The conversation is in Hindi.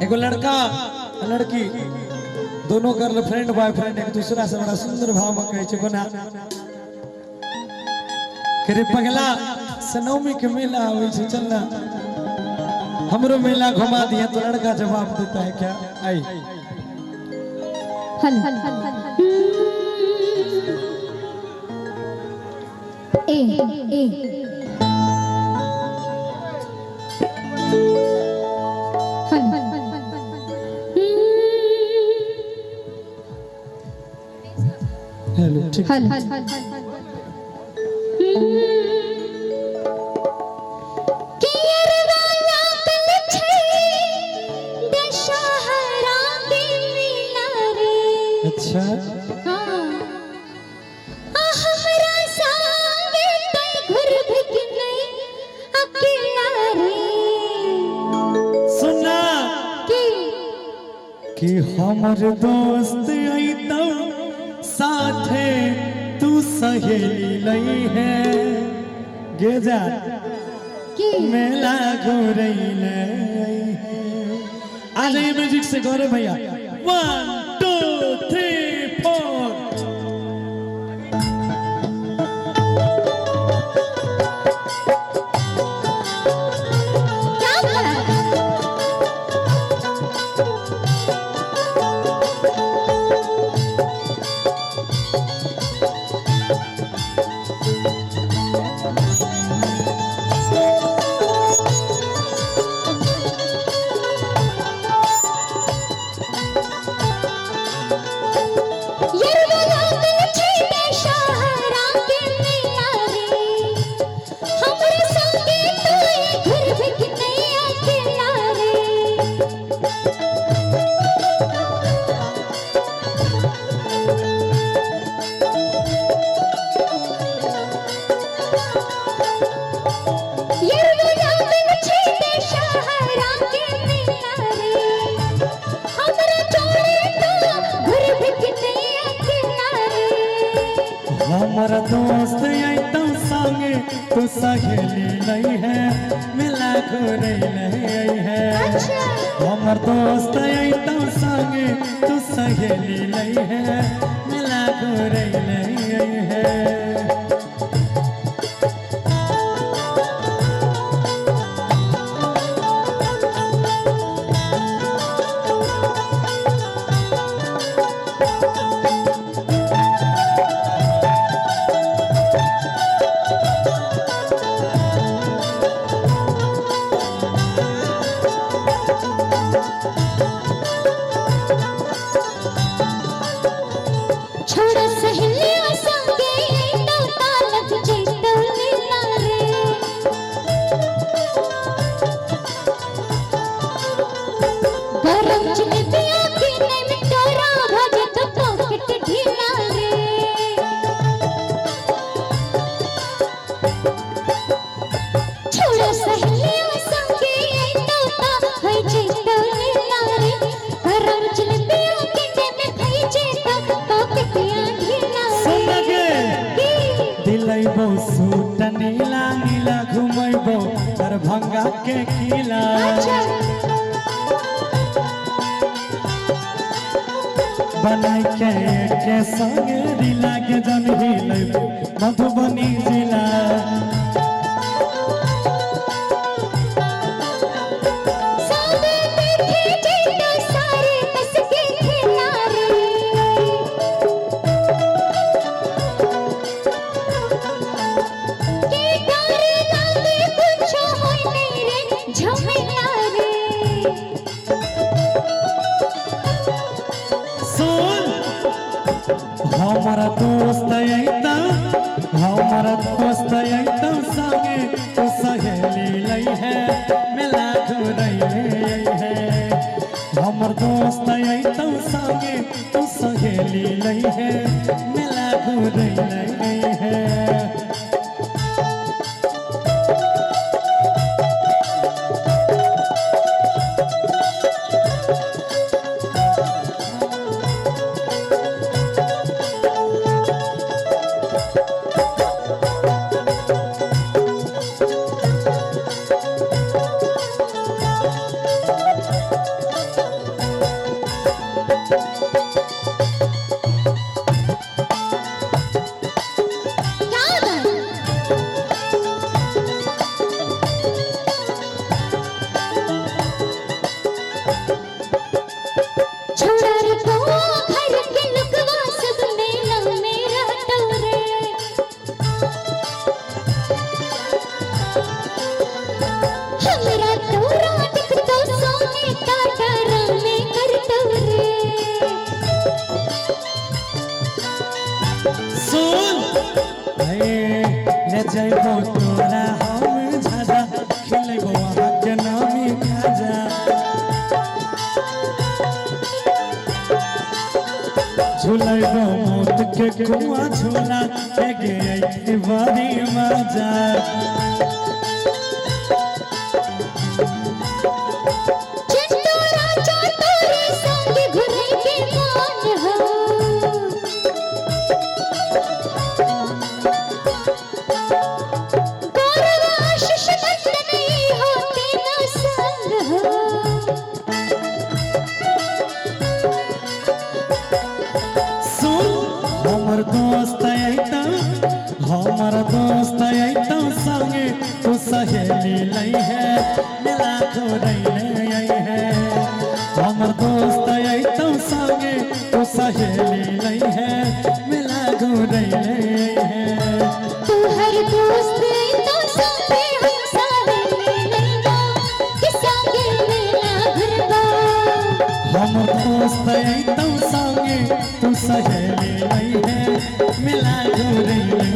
एगो लड़का लड़की दोनों गर्लफ्रेंड बॉयफ्रेंड एक दूसरा से बड़ा सुंदर भाव में कहे छे कोना करे पगला सनौमी के मेला आवे छे चलना हमरो मेला घुमा दिया। तो लड़का जवाब देता है क्या आई हल ए हेलो ठीक हल अच्छा सुना कि हमर दोस्त आइतो साथे तू सहेली लई है गेजा मेला घुरैले आ जाइए म्यूजिक से गौरव भैया 1 2 3 4 हमारा दोस्त आइतो संगे तू सहेली नहीं है मिला घुरैले है। हमार दोस्त आइतो संगे तू सहेली नहीं है मिला घुरैले है। सूट नीला नीला घुमैबो दरभंगा के किला बनाई के संग दिला के जन हिलैबो मधुबनी जिला हमारा दोस्त आइता संगे तो सहेली लई है मिला घुरैले है। हमर दोस्त आइता संगे तो सहेली लई है मिला घुरैले है। झूलैबो मौत के कुआं झूला है गे बारी मजा हमर दोस्त ऐता संगे तू सहेली लई है मिला घुरैले आई है हमर दोस्त ऐता संगे तू सहेली लई है मिला घुरैले है तू हर दोस्त ऐता संगे हम सहेली लईना कि संगे मिला घुरबा हमर दोस्त ऐता संगे तू सहेली लई है मिला घुरैले